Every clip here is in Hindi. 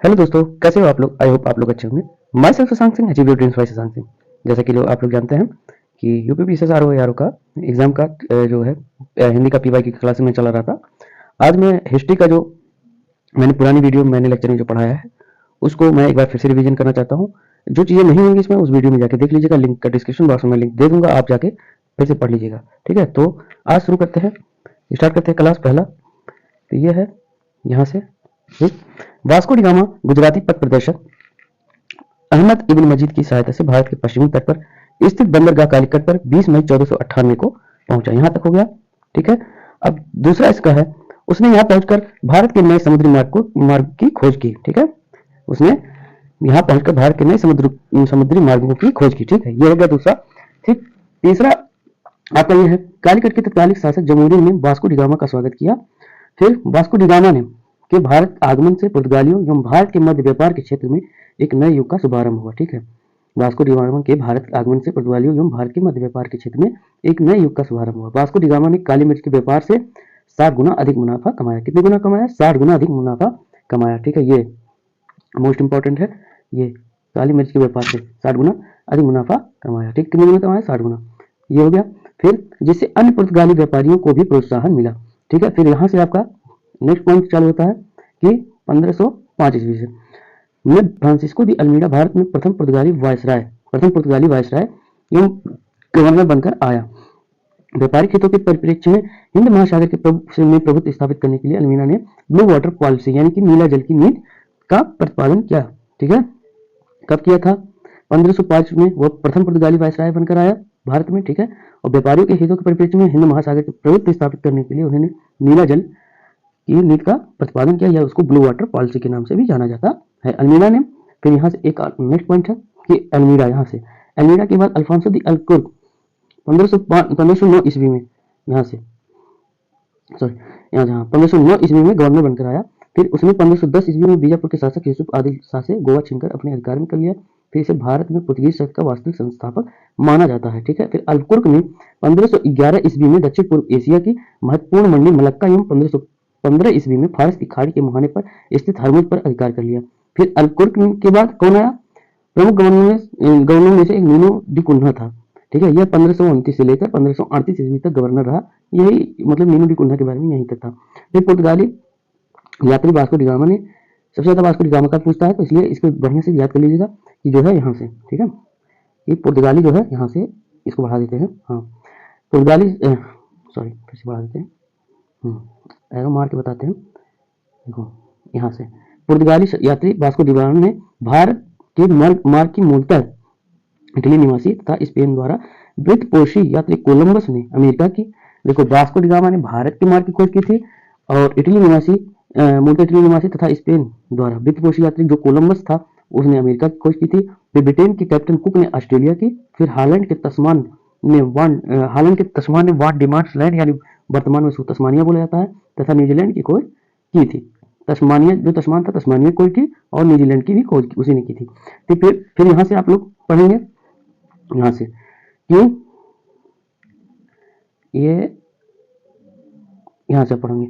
हेलो दोस्तों, कैसे हो आप लोग। आई होप आप लोग अच्छे होंगे। Myself Shashank Singh, achieve your dreams by Shashank Singh. जैसा कि आप लोग जानते हैं कि यूपीपीसीएसआर आर का एग्जाम का जो है हिंदी का पीवाई की क्लास में चला रहा था। आज मैं हिस्ट्री का जो मैंने पुरानी वीडियो मैंने लेक्चर में जो पढ़ाया है उसको मैं एक बार फिर से रिवीजन करना चाहता हूँ। जो चीज़ें नहीं होंगी इसमें उस वीडियो में जाके देख लीजिएगा, लिंक का डिस्क्रिप्शन बॉक्स में लिंक दे दूंगा, आप जाके फिर से पढ़ लीजिएगा। ठीक है, तो आज शुरू करते हैं, स्टार्ट करते हैं क्लास। पहला तो ये है यहाँ से एक वास्को डी गामा गुजराती पथ प्रदर्शक अहमद इब्न मजीद की सहायता से भारत के पश्चिमी तट पर स्थित बंदरगाह कालीकट पर 20 मई 1498 को पहुंचा। यहां तक हो गया। ठीक है, अब दूसरा इसका है, उसने यहां पहुंचकर भारत के नए समुद्री मार्ग की खोज की। ठीक है, उसने यहां पहुंचकर भारत के नए समुद्री मार्गों की खोज की। ठीक है, ये हो गया दूसरा। ठीक, तीसरा आपका ये है, कालीकट के तत्कालीन शासक जमूरी ने वास्को डी गामा का स्वागत किया। फिर वास्को डी गामा ने के भारत आगमन से पुर्तगालियों एवं भारत के मध्य व्यापार के क्षेत्र में एक नए युग का शुभारंभ हुआ। ठीक है, वास्को डी गामा के भारत आगमन से पुर्तगालियों एवं भारत के मध्य व्यापार के क्षेत्र में एक नए युग का शुभारंभ हुआ। वास्को डी गामा ने काली मिर्च के व्यापार से 60 गुना अधिक मुनाफा कमाया। कितने गुना कमाया? 60 गुना अधिक मुनाफा कमाया। ठीक है, ये मोस्ट इंपॉर्टेंट है। ये काली मिर्च के व्यापार से 60 गुना अधिक मुनाफा कमाया। ठीक, कितने गुना कमाया? 60 गुना। ये हो गया। फिर जिससे अन्य पुर्तगाली व्यापारियों को भी प्रोत्साहन मिला। ठीक है, फिर यहाँ से आपका नेक्स्ट पॉइंट चालू होता है कि 1505 ईस्वी से में फ्रांसिस्को दी अल्मीडा भारत में प्रथम पुर्तगाली वायसराय एवं गवर्नर बनकर आया। व्यापारिक हितों के परिप्रेक्ष्य में हिंद महासागर के प्रभुत्व स्थापित करने के लिए अल्मीडा ने ब्लू वाटर पॉलिसी यानी कि नीला जल की नीति का प्रतिपादन किया। ठीक है, कब किया था? 1505 में वो प्रथम पुर्तगाली वायसराय बनकर आया भारत में। ठीक है, और व्यापारियों के हितों के परिप्रेक्ष्य में हिंद महासागर के प्रभुत्व स्थापित करने के लिए उन्होंने नीला जल की नीति का प्रतिपादन किया, या उसको ब्लू वाटर पॉलिसी के नाम से भी जाना जाता है अल्मीडा ने। फिर यहाँ से एक नेक्स्ट पॉइंट है कि अल्मीडा, यहाँ से अल्मीडा के बाद अल्फांसो दी अल्कुर्क 1509 ईस्वी में यहाँ से यहाँ जहाँ 1509 ईस्वी में गवर्नर बनकर आया। फिर उसने 1510 ईस्वी में बीजापुर के शासक यूसुफ आदिल शाह से गोवा छीनकर अपने अधिकार में कर लिया। फिर इसे भारत में पुर्तगीज शब्द का वास्तविक संस्थापक माना जाता है। ठीक है, फिर अल्कुर्क ने 1511 ईस्वी में दक्षिण पूर्व एशिया की महत्वपूर्ण मंडी मलक्का एवं 1515 ईस्वी में फारस की खाड़ी के मुहाने पर स्थित हरमुज पर अधिकार कर लिया। फिर अल्कुर्क के बाद कौन आया? प्रमुख गवर्नर में से एक नीनो डी कुन्हा था। ठीक है, यह 1529 से लेकर 1538 ईस्वी तक गवर्नर रहा। यही मतलब नीनो डी कुन्हा के बारे में यहीं तक था। फिर पुर्तगाली यात्री वास्को डी गामा ने सबसे ज्यादा वास्को डी गामा का पूछता है, तो इसलिए इसको बढ़िया से याद कर लीजिएगा कि जो है यहाँ से। ठीक है, ये पुर्तगाली जो है यहाँ से, इसको बढ़ा देते हैं। हाँ, पुर्तगाली सॉरी फिर से बढ़ा देते हैं, एरो मार के बताते हैं। देखो यहाँ से पुर्तगाली यात्री वास्को डी गामा ने भारत के मार्ग की मूलतः इटली निवासी तथा स्पेन द्वारा वित्तपोषी यात्री कोलंबस ने अमेरिका की, देखो वास्को डी गामा ने भारत के मार्ग की खोज की थी, और इटली निवासी मूलतः इटली निवासी तथा स्पेन द्वारा वित्तपोषी यात्री जो कोलंबस था उसने अमेरिका की खोज की थी। फिर ब्रिटेन के कैप्टन कुक ने ऑस्ट्रेलिया की। फिर हालैंड के तस्मान ने वान डिमांड्स लैंड यानी वर्तमान में उसको तस्मानिया बोला जाता है, तथा न्यूजीलैंड की खोज की थी। तस्मानिया जो तस्मान था, तस्मानिया की खोज की, और न्यूजीलैंड की भी खोज उसी ने की थी। तो फिर यहाँ से आप लोग पढ़ेंगे, यहाँ से क्यों ये यहाँ से पढ़ेंगे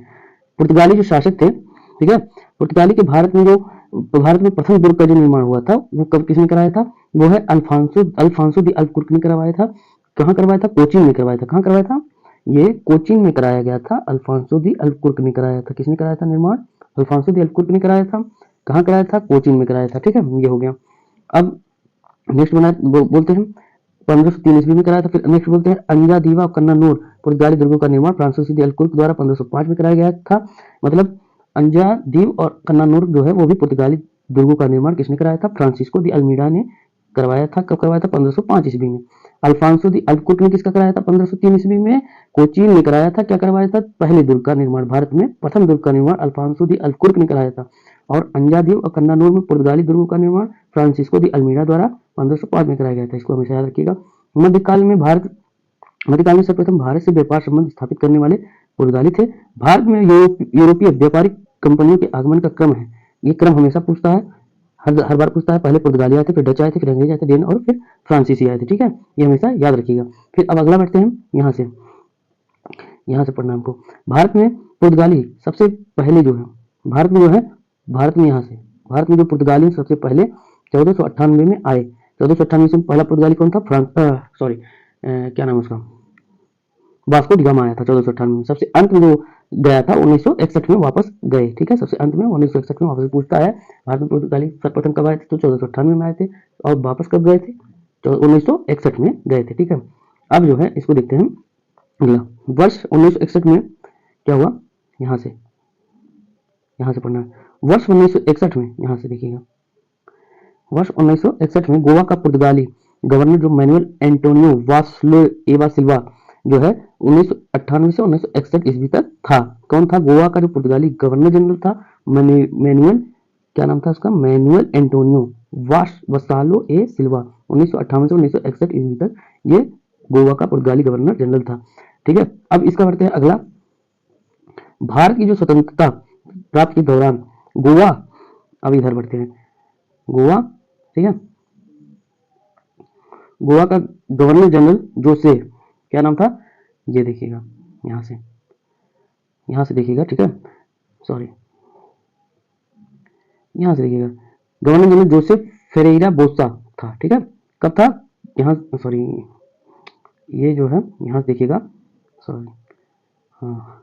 पुर्तगाली जो शासक थे। ठीक है, पुर्तगाली के भारत में प्रथम दुर्ग का जो निर्माण हुआ था वो कब किसने कराया था? वो है अल्फांसो दी अल्कुर्क ने करवाया था। कहाँ करवाया था? कोचीन में करवाया था। कहाँ करवाया था? ये कोचीन में कराया गया था। अल्फांसो दी अल्कुर्क ने कराया था। किसने कराया था निर्माण? अल्फांसो दी अल्कुर्क ने कराया था। कहाँ कराया था? कोचीन में कराया था। ठीक है, ये हो गया। अब नेक्स्ट बोलते हैं 1503 ईस्वी में कराया था। फिर नेक्स्ट बोलते हैं अंजा दीवा कन्नानूर पुर्तगाली दुर्गों का निर्माण फ्रांसीसी दी अल्कुर्क द्वारा 1505 में कराया गया था। मतलब अंजा दीव और कन्नानूर जो है वो भी पुर्तगाली दुर्गों का निर्माण किसने कराया था? फ्रांसिस्को दी अल्मीडा ने करवाया था। कब करवाया था? 1505 ईस्वी में। अल्फांसो दी अल्कुर्क ने किसका कराया था? 1503 ईस्वी में कोचीन ने कराया था। क्या करवाया था? पहले दुर्ग का निर्माण, भारत में प्रथम दुर्ग का निर्माण अल्फांसो दी अल्कुर्क ने कराया था। और अंजादीव और कन्नानूर में पुर्तगाली दुर्गों का निर्माण फ्रांसिस्को दी अल्मीडा द्वारा 1505 में कराया गया था। इसको हमेशा याद रखिएगा। मध्यकाल में सर्वप्रथम भारत से व्यापार संबंध स्थापित करने वाले पुर्तगाली थे। भारत में यूरोपीय व्यापारिक कंपनियों के आगमन का क्रम है, ये क्रम हमेशा पूछता है, हर बार पूछता है। पहले पुर्तगाली आए थे, फिर डच आए थे, फिर अंग्रेज आए थे, डेन, और फिर फ्रांसीसी आए थे। ठीक है, ये हमेशा याद रखिएगा। फिर अब अगला बढ़ते हैं, यहाँ से पढ़ना हमको। भारत में पुर्तगाली सबसे पहले जो है, भारत में यहाँ से भारत में जो पुर्तगाली सबसे पहले 1498 में आए। 1498 में पहला पुर्तगाली कौन था? क्या नाम है उसका? वास्को डी गामा आया था 1498 में। सबसे अंत में जो गया था 1961 में वापस गए। ठीक है, सबसे अंत में 1961 में वापस पूछता है भारत में पुर्तगाली सर्वप्रथम कब आए थे? तो 1498 में आए थे। और वापस कब गए थे? तो 1961 में गए थे। ठीक है, अब जो है इसको देखते हैं अगला। वर्ष 1961 में क्या हुआ? यहाँ से पढ़ना है। वर्ष 1961 में, यहाँ से देखिएगा, वर्ष 1961 में गोवा का पुर्तगाली गवर्नर जो मैनुअल एंटोनियो वास्लो एवा सिल्वा जो है 1998 से 1961 ईस्वी तक था। कौन था? गोवा का जो पुर्तगाली गवर्नर जनरल था मैनुअल, क्या नाम था उसका? मैनुअल एंटोनियो वसालो ए सिल्वा। 1958 से 1961 ईस्वी तक ये गोवा का पुर्तगाली गवर्नर जनरल था। ठीक है, अब इसका बढ़ते हैं अगला। भारत की जो स्वतंत्रता प्राप्त के दौरान गोवा, अब इधर बढ़ते हैं, गोवा, ठीक है, गोवा का गवर्नर जनरल जोसे, क्या नाम था? ये देखिएगा, यहाँ से देखिएगा, ठीक है, सॉरी, यहाँ से देखिएगा, गवर्नर जनरल जोसेफ फेरेरा बोसा था। ठीक है, कब था? यहाँ, सॉरी, ये जो है यहाँ से देखिएगा, सॉरी, हाँ,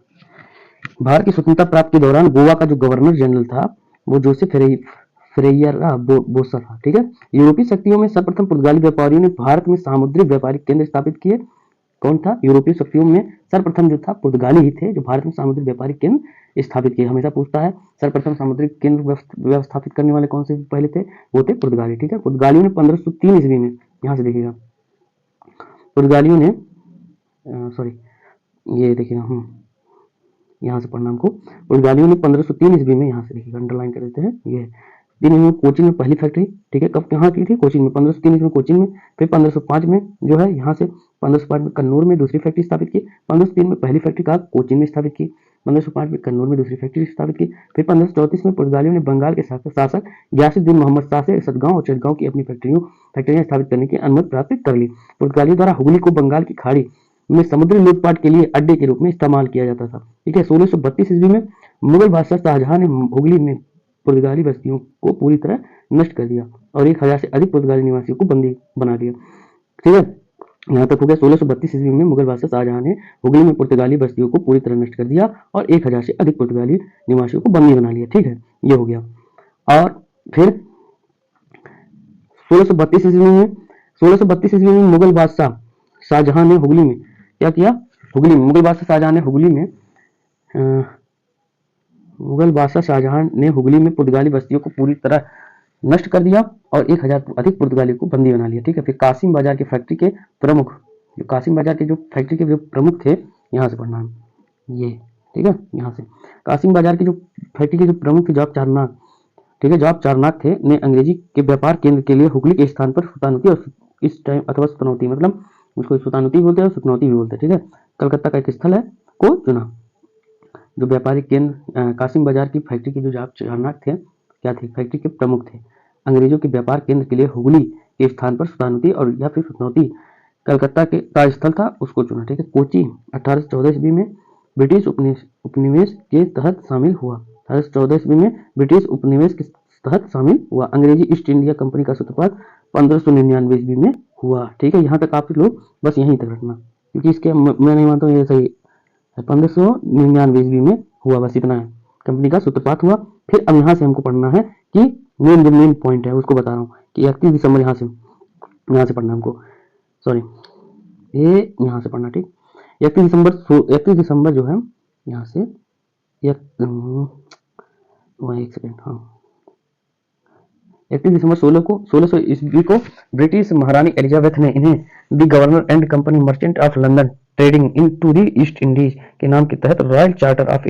भारत की स्वतंत्रता प्राप्त के दौरान गोवा का जो गवर्नर जनरल था वो जोसेफ फेरेरा बोसा था। ठीक है, यूरोपीय शक्तियों में सर्वप्रथम पुर्तगाली व्यापारियों ने भारत में सामुद्रिक व्यापारिक केंद्र स्थापित किए। कौन था? यूरोपीय शक्तियों में सर्वप्रथम जो था पुर्तगाली ही थे जो भारत में सामुद्रिक व्यापारिक केंद्र स्थापित किए। हमेशा पूछता है सर्वप्रथम सामुद्रिक केंद्र व्यवस्थापित करने वाले कौन से पहले थे? वो थे पुर्तगाली। ठीक है, पुर्तगालियों ने 1503 ईस्वी में, यहाँ से देखिएगा, पुर्तगालियों ने, सॉरी, ये देखिएगा, यहाँ से पढ़ना हमको, पुर्तगालियों ने 1503 ईस्वी में, यहाँ से देखिएगा, अंडरलाइन कर देते हैं, ये में कोचीन में पहली फैक्ट्री, ठीक है, कब कहाँ की थी? कोचीन में, 1503 ईस्वी में कोचीन में। फिर 1505 में जो है यहाँ से 1505 में कन्नौर में दूसरी फैक्ट्री स्थापित की। 1503 में पहली फैक्ट्री कहा कोचीन में स्थापित की। 1505 में कन्नौर में दूसरी फैक्ट्री स्थापित की। फिर 1534 में पुर्तगालियों ने बंगाल के शासक गयासुद्दीन मोहम्मद शाह से सतगांव और चटगांव की अपनी फैक्ट्रियां स्थापित करने की अनुमति प्राप्त कर ली। पुर्तगालियों द्वारा हुगली को बंगाल की खाड़ी में समुद्री लूटपाट के लिए अड्डे के रूप में इस्तेमाल किया जाता था। ठीक है, 1632 ईस्वी में मुगल बादशाह शाहजहां ने हुगली में पुर्तगाली बस्तियों को पूरी तरह नष्ट कर दिया और 1000 से अधिक पुर्तगाली निवासियों को बंदी बना दिया। ठीक है, यहाँ तक हो गया। 1632 ईस्वी में मुगल बादशाह शाहजहां ने हुगली में पुर्तगाली बस्तियों को पूरी तरह नष्ट कर दिया और 1000 से अधिक पुर्तगाली निवासियों को बंदी बना लिया। ठीक है, ये हो गया। और फिर 1632 ईस्वी में मुगल बादशाह शाहजहां ने हुगली में क्या किया? मुगल बादशाह शाहजहां ने हुगली में पुर्तगाली बस्तियों को पूरी तरह नष्ट कर दिया और 1000 अधिक पुर्तगाली को बंदी बना लिया। ठीक है, फिर कासिम बाजार के फैक्ट्री के प्रमुख, थे, यहाँ से पढ़ना है ये। ठीक है, यहाँ से कासिम बाजार की जो फैक्ट्री के जो प्रमुख थे जॉब चारनाक, ठीक है, जॉब चारनाक थे, ने अंग्रेजी के व्यापार केंद्र के लिए हुगली के स्थान पर सुतानुती और इस टाइम अथवा सुतनौती, मतलब उसको सुतानुती बोलते हैं और सुतनौती भी बोलते हैं। ठीक है, कलकत्ता का एक स्थल है को चुना। जो व्यापारिक केंद्र कासिम बाजार की फैक्ट्री के जो जॉब चारनाक थे, क्या थे? फैक्ट्री के प्रमुख थे। अंग्रेजों के व्यापार केंद्र के लिए हुगली के स्थान पर सुतानुती और या फिर सुतनौती कलकत्ता के का स्थल था, उसको चुना। ठीक है, कोची 1814 ईस्वी में ब्रिटिश उपनिवेश के तहत शामिल हुआ। 1814 ईस्वी में ब्रिटिश उपनिवेश के तहत शामिल हुआ। अंग्रेजी ईस्ट इंडिया कंपनी का सूत्रपात 1599 ईस्वी में हुआ। ठीक है, यहाँ तक आप लोग बस यहीं तक रखना, क्योंकि इसके मैं नहीं मानता हूँ ये सही 1599 ईस्वी में हुआ, बस इतना है, कंपनी का सूत्रपात हुआ। फिर अब यहाँ से हमको पढ़ना है कि मेन पॉइंट है उसको बता रहा हूँ कि 31 दिसंबर यहाँ से पढ़ना हमको, सॉरी, ये यहाँ से पढ़ना। ठीक, 31 दिसंबर जो है यहाँ से एक सेकेंड, हाँ, 31 दिसंबर 1600 ईस्वी को ब्रिटिश महारानी एलिजाबेथ ने इन्हें the governor and company merchant of London trading into the East Indies के नाम के तहत रॉयल चार्टर ऑफ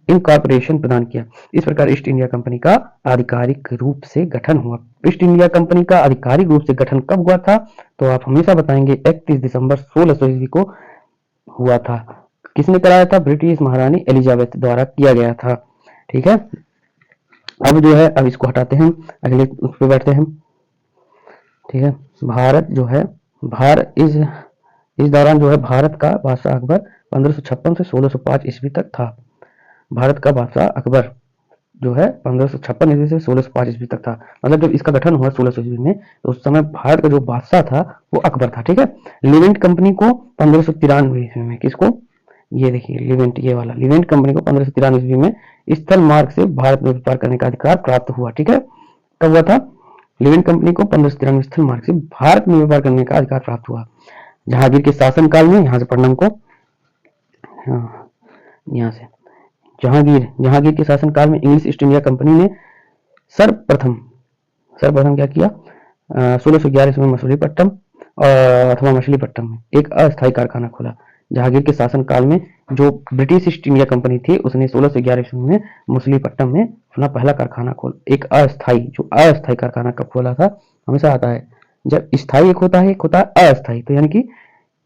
इनकॉर्पोरेशन प्रदान किया। इस प्रकार ईस्ट इंडिया कंपनी का आधिकारिक रूप से गठन हुआ। ईस्ट इंडिया कंपनी का आधिकारिक रूप से गठन कब हुआ था? तो आप हमेशा बताएंगे 31 दिसंबर 1600 ईस्वी को हुआ था। किसने कराया था? ब्रिटिश महारानी एलिजाबेथ द्वारा किया गया था। ठीक है, अब जो है, अब इसको हटाते हैं, अगले उस पर बैठते हैं। ठीक है, भारत जो है, इस दौरान जो है भारत का बादशाह अकबर 1556 से 1605 ईस्वी तक था। भारत का बादशाह अकबर जो है 1556 ईस्वी से 1605 ईस्वी तक था। मतलब जब इसका गठन हुआ 1600 ईस्वी में, तो उस समय भारत का जो बादशाह था वो अकबर था, ठीक है। लिवेंट कंपनी को 1593 ईस्वी में, किसको, ये देखिए लिवेंट, ये वाला लिवेंट कंपनी को 1593 ईस्वी में स्थल मार्ग से भारत में व्यापार करने का अधिकार प्राप्त हुआ, ठीक है। कब हुआ था? लिवेंट कंपनी को 1593 स्थल मार्ग से भारत में व्यापार करने का अधिकार प्राप्त हुआ। जहांगीर के शासनकाल में, यहाँ से पढ़ना हमको, हाँ, यहाँ से जहांगीर के शासनकाल में इंग्लिश ईस्ट इंडिया कंपनी ने सर्वप्रथम सर्वप्रथम क्या किया? 1611 ईस्वी में मछलीपट्टनम अथवा मछलीपट्टनम में एक अस्थायी कारखाना खोला। जहांगीर के शासनकाल में जो ब्रिटिश ईस्ट इंडिया कंपनी थी, उसने 1611 ईस्वी में मछलीपट्टनम में अपना पहला कारखाना खोला। एक अस्थायी कारखाना कब खोला था? हमेशा आता है जब स्थायी एक होता है, एक होता है अस्थायी। तो यानी कि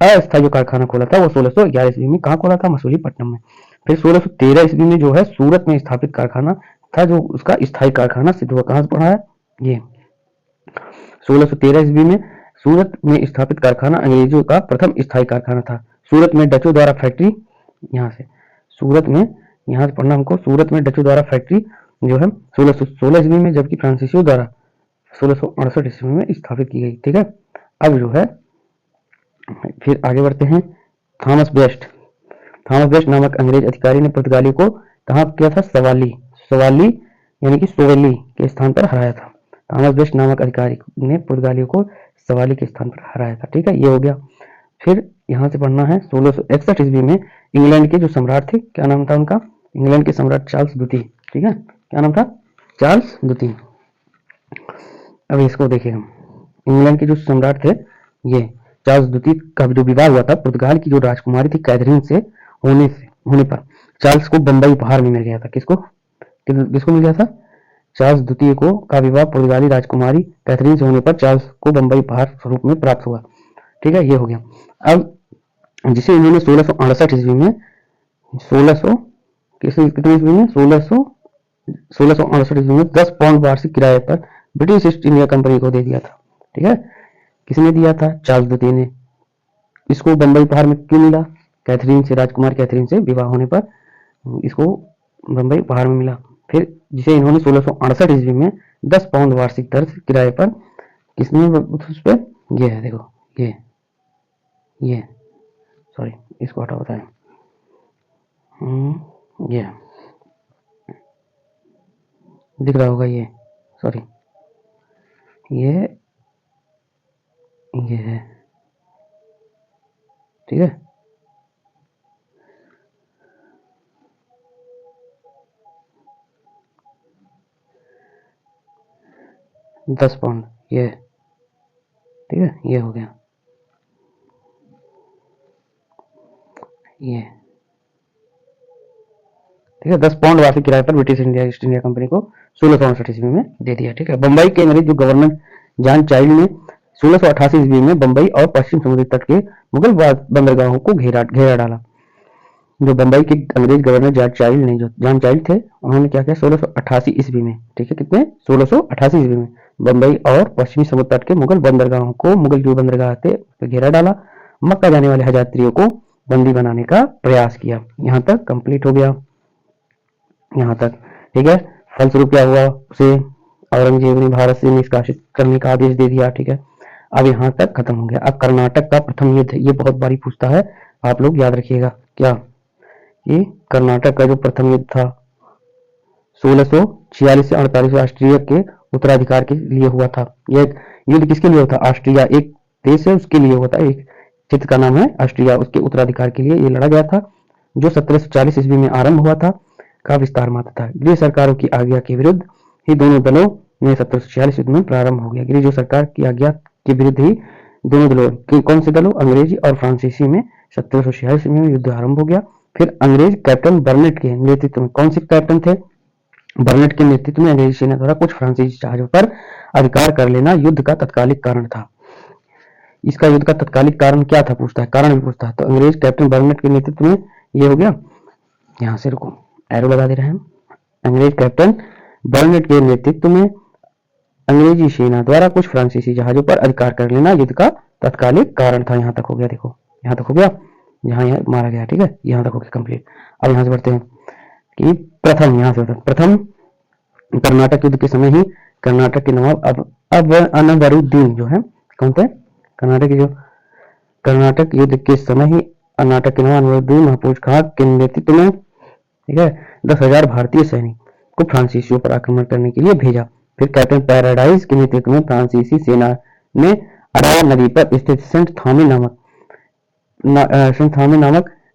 अस्थायी जो कारखाना खोला था वो 1611 ईस्वी में कहाँ खोला था? मसूलीपट्टनम में। फिर 1613 ईस्वी में जो है सूरत में स्थापित कारखाना था, जो उसका स्थायी कारखाना सिद्ध हुआ। कहाँ से पढ़ा है ये? 1613 ईस्वी में सूरत में स्थापित कारखाना अंग्रेजों का प्रथम स्थायी कारखाना था। सूरत में डचों द्वारा फैक्ट्री, यहाँ से सूरत में, यहाँ से पढ़ना हमको, सूरत में डचों द्वारा फैक्ट्री जो है 1616 ईस्वी में, जबकि फ्रांसीसियों द्वारा 1668 ईस्वी में स्थापित की गई, ठीक है। अब जो है फिर आगे बढ़ते हैं। थॉमस वेस्ट नामक अंग्रेज अधिकारी ने पुर्तगालियों को कहाँ किया था? सवाली यानी कि सोवेली के स्थान पर हराया था। थॉमस वेस्ट नामक अधिकारी ने पुर्तगालियों को सवाली के स्थान पर हराया था, ठीक है। ये हो गया। फिर यहाँ से पढ़ना है 1661 ईस्वी में इंग्लैंड के जो सम्राट थे, क्या नाम था उनका? इंग्लैंड के सम्राट चार्ल्स द्वितीय, ठीक है। क्या नाम था? चार्ल्स द्वितीय। अब इसको देखिए हम, इंग्लैंड के जो सम्राट थे ये चार्ल्स द्वितीय का जो विवाह हुआ था पुर्तगाल की जो राजकुमारी थी कैथरीन से होने पर चार्ल्स को बंबई उपहार में मिल गया था। किसको मिल गया था? चार्ल्स द्वितीय को का विवाह पुर्तगाली राजकुमारी कैथरीन से होने पर चार्ल्स को बंबई उपहार स्वरूप में प्राप्त हुआ, ठीक है। ये हो गया। अब जिसे इन्होंने 1668 ईस्वी में 1600 कितने ईस्वी में 1668 ईस्वी में 10 पाउंड वार्षिक किराए पर ब्रिटिश ईस्ट इंडिया कंपनी को दे दिया था, ठीक है। किसने दिया था? चार्ल्स द्वितीय ने। इसको बंबई उपहार में क्यों मिला? कैथरीन से, राजकुमार कैथरीन से विवाह होने पर इसको बंबई उपहार में मिला। फिर जिसे इन्होंने 1668 ईस्वी में 10 पाउंड वार्षिक दर से किराए पर, किसने उस पर, ये है देखो, ये सॉरी इसको हटा होता है, ये दिख रहा होगा, ये सॉरी ये है, ठीक है। दस पाउंड ये, ठीक है। ये हो गया, ये ठीक है। 10 पाउंड वार्षिक किराए पर British India east India company को 1668 ईस्वी में दे दिया, ठीक है। बंबई के अंग्रेज जो गवर्नर जॉन चाइल्ड ने 1688 ईस्वी में बंबई और पश्चिम समुद्री तट के मुगल बंदरगाहों को घेरा डाला। जो बंबई के अंग्रेज गवर्नर जॉन चाइल्ड थे, उन्होंने क्या किया 1688 ईस्वी में, ठीक है। कितने? 1688 ईस्वी में बंबई और पश्चिमी समुद्र तट के मुगल बंदरगाहों को, मुगल जो बंदरगाह थे उस पर घेरा डाला। मक्का जाने वाले यात्रियों को बंदी बनाने का प्रयास किया। यहाँ तक कंप्लीट हो गया, यहाँ तक, ठीक है। फलस्वरूप क्या हुआ? उसे औरंगजेब ने भारत से निष्कासित करने का आदेश दे दिया, ठीक है। अब यहाँ तक खत्म हो गया। अब कर्नाटक का प्रथम युद्ध, ये बहुत बारी पूछता है, आप लोग याद रखिएगा। क्या? ये कर्नाटक का जो प्रथम युद्ध था 1646 से 48 ऑस्ट्रिया के उत्तराधिकार के लिए हुआ था। यह युद्ध किसके लिए हुआ था? ऑस्ट्रिया एक देश है, उसके लिए हुआ था। एक क्षेत्र का नाम है ऑस्ट्रिया, उसके उत्तराधिकार के लिए ये लड़ा गया था, जो 1740 ईस्वी में आरंभ हुआ था, का विस्तार मात्र था। गृह सरकारों की आज्ञा के विरुद्ध ही दोनों दलों में 1746 युद्ध में प्रारंभ हो गया। गृह जो सरकार की आज्ञा के विरुद्ध ही दोनों दलों, कौन से दलों? अंग्रेजी और फ्रांसीसी में 1746 में युद्ध आरंभ हो गया। फिर अंग्रेज कैप्टन बर्नेट के नेतृत्व में, कौन से कैप्टन थे? बर्नेट के नेतृत्व में अंग्रेजी सेना द्वारा कुछ फ्रांसीसी जहाजों पर अधिकार कर लेना युद्ध का तत्कालिक कारण था। इसका युद्ध का तत्कालिक कारण क्या था पूछता है, कारण भी पूछता है। तो अंग्रेज कैप्टन बर्नेट के नेतृत्व में ये हो गया। यहाँ से रुको, एरो लगा दे रहे हैं। अंग्रेज कैप्टन बर्नेट के नेतृत्व में अंग्रेजी सेना द्वारा कुछ फ्रांसीसी जहाजों पर अधिकार कर लेना युद्ध का तत्कालिक कारण था। यहाँ तक हो गया, देखो यहाँ तक हो गया, यहाँ मारा गया, ठीक है। यहाँ तक हो गया कंप्लीट। अब यहाँ से बढ़ते हैं कि प्रथम, यहाँ से प्रथम कर्नाटक युद्ध के समय ही कर्नाटक के नवाब अब अनवरुद्दीन जो है, कौन थे, कर्नाटक युद्ध के समय ही कर्नाटक के नवाब अनवरुद्दीन महफूज खां के नेतृत्व में, ठीक है, 10,000 भारतीय सैनिक को फ्रांसीसियों पर आक्रमण करने के लिए भेजा। फिर कैप्टन पैराडाइज के नेतृत्व में फ्रांसीसी सेना ने अरावा नदी पर स्थित सेंट थॉमे नामक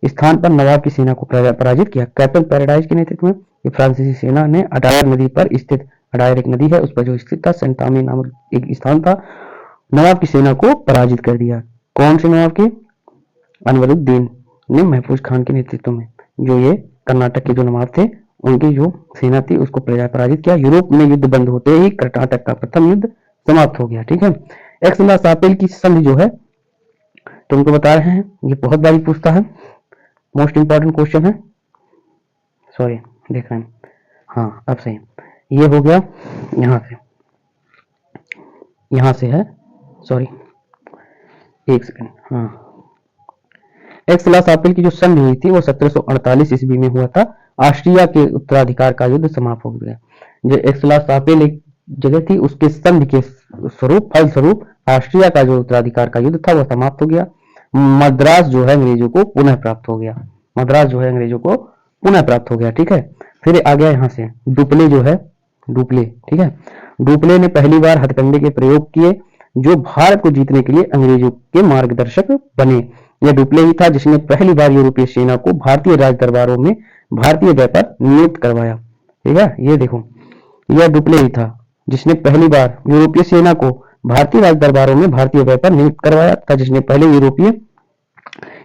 स्थान पर नवाब की सेना को पराजित किया। कैप्टन पैराडाइज के नेतृत्व में फ्रांसीसी सेना ने अडायर नदी पर स्थित, अडायर एक नदी है, उस पर जो स्थित था सेंट थॉमे नामक एक स्थान था, नवाब की सेना को पराजित कर दिया। कौन से नवाब की? अनवरुद्दीन ने महफूज खान के नेतृत्व में, जो ये कर्नाटक के जो नवाब थे उनकी जो सेना थी उसको पराजित किया। यूरोप में युद्ध बंद होते ही कर्नाटक का प्रथम युद्ध समाप्त हो गया। ठीक है, एक्स-ला-सापेल की संधि जो है तुमको बता रहे हैं, ये बहुत बारी पूछता है, मोस्ट इंपॉर्टेंट क्वेश्चन है। सॉरी, देख रहे हैं, हाँ अब सही, ये हो गया यहाँ से है, सॉरी एक सेकंड, हाँ, एक्स-ला-सापेल की जो संधि हुई थी वो 1748 ईस्वी में हुआ था। ऑस्ट्रिया के उत्तराधिकार का युद्ध समाप्त हो गया। जो एक्स-ला-सापेल एक जगह थी, उसके संधि के फलस्वरूप ऑस्ट्रिया का जो उत्तराधिकार का युद्ध था वह समाप्त हो गया। मद्रास जो है अंग्रेजों को पुनः प्राप्त हो गया। मद्रास जो है अंग्रेजों को पुनः प्राप्त हो गया। ठीक है, फिर आ गया यहाँ से डुप्ले जो है, डुप्ले, ठीक है, डुप्ले ने पहली बार हथकंडे के प्रयोग किए जो भारत को जीतने के लिए अंग्रेजों के मार्गदर्शक बने। यह डुप्ले ही था जिसने पहली बार यूरोपीय सेना को भारतीय राज दरबारों में भारतीय व्यापार नियुक्त करवाया। ठीक है, ये देखो, यह डुप्ले ही था जिसने पहली बार यूरोपीय सेना को भारतीय राज दरबारों में भारतीय व्यापार नियुक्त करवाया था, जिसने पहले यूरोपीय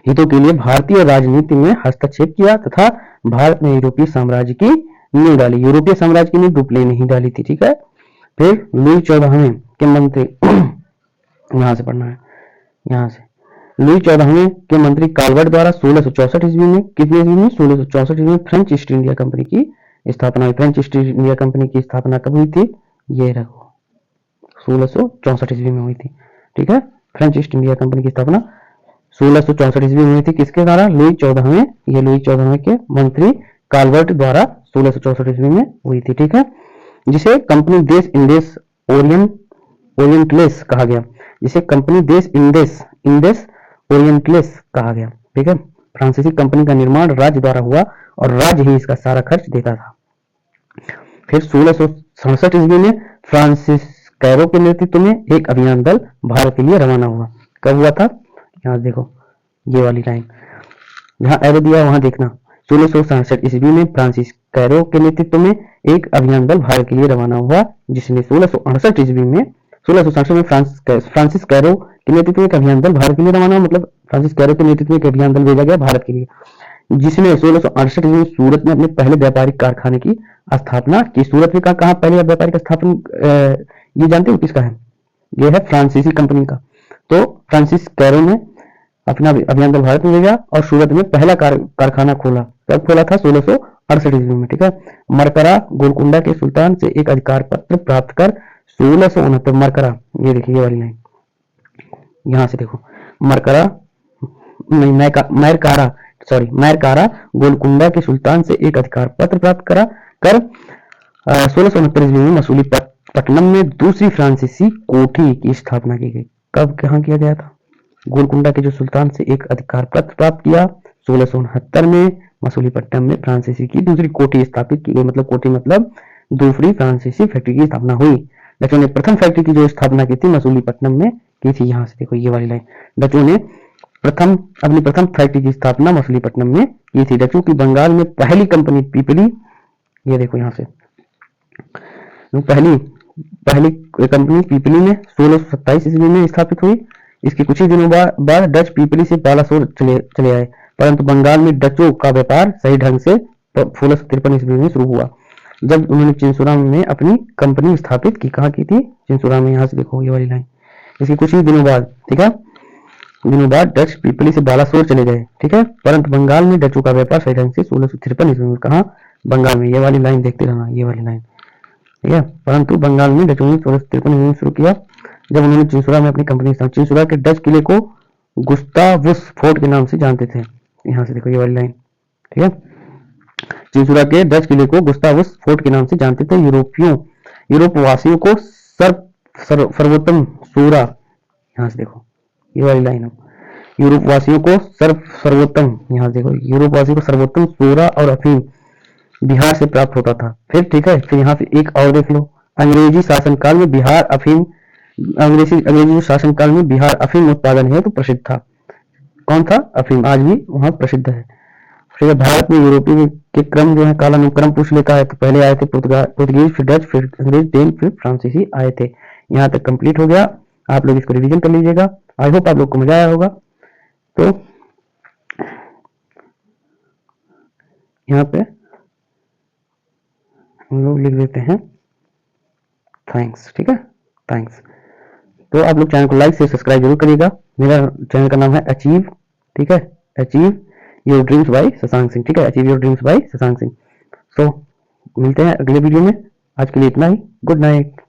हितों के लिए भारतीय राजनीति में हस्तक्षेप किया तथा भारत में यूरोपीय साम्राज्य की नींव डाली। यूरोपीय साम्राज्य की नींव डुप्ले ने ही डाली थी। ठीक है, फिर लुई 14वें के मंत्री यहाँ से पढ़ना है, यहाँ से लुई 14वें के मंत्री काल्वर्ट द्वारा 1664 ईस्वी में, कितने ईस्वी में, 1664 ईस्वी में फ्रेंच ईस्ट इंडिया कंपनी की स्थापना हुई। फ्रेंच ईस्ट इंडिया कंपनी की स्थापना कब हुई थी? ये रखो, 1664 ईस्वी में हुई थी। ठीक है, फ्रेंच ईस्ट इंडिया कंपनी की स्थापना 1664 ईस्वी में हुई थी। किसके द्वारा? लुई 14वें, ये लुई 14वें के मंत्री काल्वर्ट द्वारा 1664 ईस्वी में हुई थी। ठीक है, जिसे कंपनी देश इंडेस ओरिएंटलेस कहा गया, जिसे कंपनी देश इंडेस ओरिएंटलेस कहा गया। ठीक है, फ्रांसीसी कंपनी का निर्माण राज्य द्वारा हुआ और राज्य ही इसका सारा खर्च देता था। फिर 1667 ईस्वी में फ्रांसिस कैरो के नेतृत्व में एक अभियान दल भारत के लिए रवाना हुआ। कब हुआ था? यहाँ देखो, ये वाली लाइन जहाँ एरो दिया वहां देखना। 1667 ईस्वी में फ्रांसिस कैरो के नेतृत्व में एक अभियान दल भारत के लिए रवाना हुआ, जिसने 1668 ईस्वी में 1667 में फ्रांसिस कैरो के नेतृत्व में एक अभियान दल भारत के लिए रवाना, मतलब फ्रांसिस कैरो के नेतृत्व में एक अभियान दल भेजा गया भारत के लिए, जिसने 1668 में सूरत में अपने पहले व्यापारिक कारखाने की स्थापना की। सूरत में कहा पहले व्यापारिक स्थापना, ये जानते हो किसका है? ये है फ्रांसीसी कंपनी का। तो फ्रांसिस कैरो ने अपना अभियान दल भारत में भेजा और सूरत में पहला कारखाना खोला। कब खोला था? 1668 ईस्वी में। ठीक है, मरकरा गोलकुंडा के सुल्तान से एक अधिकार पत्र प्राप्त कर 1669, मरकरा, ये देखिए ये वाली लाइन, यहां से देखो, मरकरा नहीं, मैरकारा गोलकुंडा के सुल्तान से एक अधिकार पत्र प्राप्त कर 1669 ईस्वी में मसूलीपट्टनम में दूसरी फ्रांसीसी कोठी की स्थापना की गई। कब कहाँ किया गया था? गोलकुंडा के जो सुल्तान से एक अधिकार पत्र प्राप्त किया 1669 में मसूलीपट्टनम में फ्रांसीसी की दूसरी कोठी स्थापित की गई। मतलब कोठी मतलब दूसरी फ्रांसीसी फैक्ट्री की स्थापना हुई। डचों ने प्रथम फैक्ट्री की जो स्थापना की थी मसूलीपट्टनम में की थी। यहाँ से देखो ये वाली लाइन, डचों ने अपनी प्रथम फैक्ट्री की स्थापना मसूलीपट्टनम में की थी। डचों की बंगाल में पहली कंपनी पीपली, ये देखो यहाँ से पहली कंपनी पीपली में 1627 ईस्वी में स्थापित हुई। इसके कुछ ही दिनों बाद डच पीपली से बालासोर चले आए, परंतु बंगाल में डचों का व्यापार सही ढंग से 1653 ईस्वी में शुरू हुआ, जब उन्होंने चिंसुरा में अपनी कंपनी स्थापित की। कहाँ की थी? चिंसुरा में। यहाँ से देखो ये वाली लाइन, इसके कुछ ही दिनों बाद, ठीक है, दिनों बाद डच पीपली से बालासोर चले गए। ठीक है, परंतु बंगाल में डचों का व्यापार सही ढंग से 1653 ईस्वी में। कहा? बंगाल में। ये वाली लाइन देखते रहना, ये वाली लाइन, ठीक है, परंतु बंगाल में डचों ने 1653 ईस्वी में शुरू किया, जब उन्होंने चिंसुरा में अपनी कंपनी स्थापित। चिंसुरा के डच किले को गुस्तावुस फोर्ट के नाम से जानते थे। यहाँ से देखो ये वाली लाइन, ठीक है, चिंसुरा के डच किले को गुस्तावस फोर्ट के नाम से जानते थे। यूरोप वासियों को सर्वोत्तम सूरा, यहाँ से देखो ये वाली लाइन है, यूरोप वासियों को सर्वोत्तम, यहाँ से देखो यूरोप वासियों को सर्वोत्तम सूरा और अफीम बिहार से प्राप्त होता था। फिर ठीक है, फिर यहाँ पे एक और देख लो, अंग्रेजी शासनकाल में बिहार अफीम, अंग्रेजी शासनकाल में बिहार अफीम उत्पादन है तो प्रसिद्ध था। कौन था? अफीम, आज भी वहां प्रसिद्ध है। फिर भारत में यूरोपीय के क्रम जो है कालानुक्रम पूछ लेता है, तो पहले आए थे पुर्तगीज, फिर डच, फिर अंग्रेज, देन फिर फ्रांसीसी आए थे। यहाँ तक कंप्लीट हो गया, आप लोग इसको रिवीजन कर लीजिएगा। आई होप आप लोग को मजा आया होगा। तो यहाँ पे हम लोग लिख देते हैं थैंक्स, ठीक है, थैंक्स। तो आप लोग चैनल को लाइक से सब्सक्राइब जरूर करिएगा। मेरा चैनल का नाम है अचीव, ठीक है, achieve your dreams by Shashank Singh, ठीक है, achieve your dreams by Shashank Singh. So मिलते हैं अगले वीडियो में, आज के लिए इतना ही, गुड नाइट।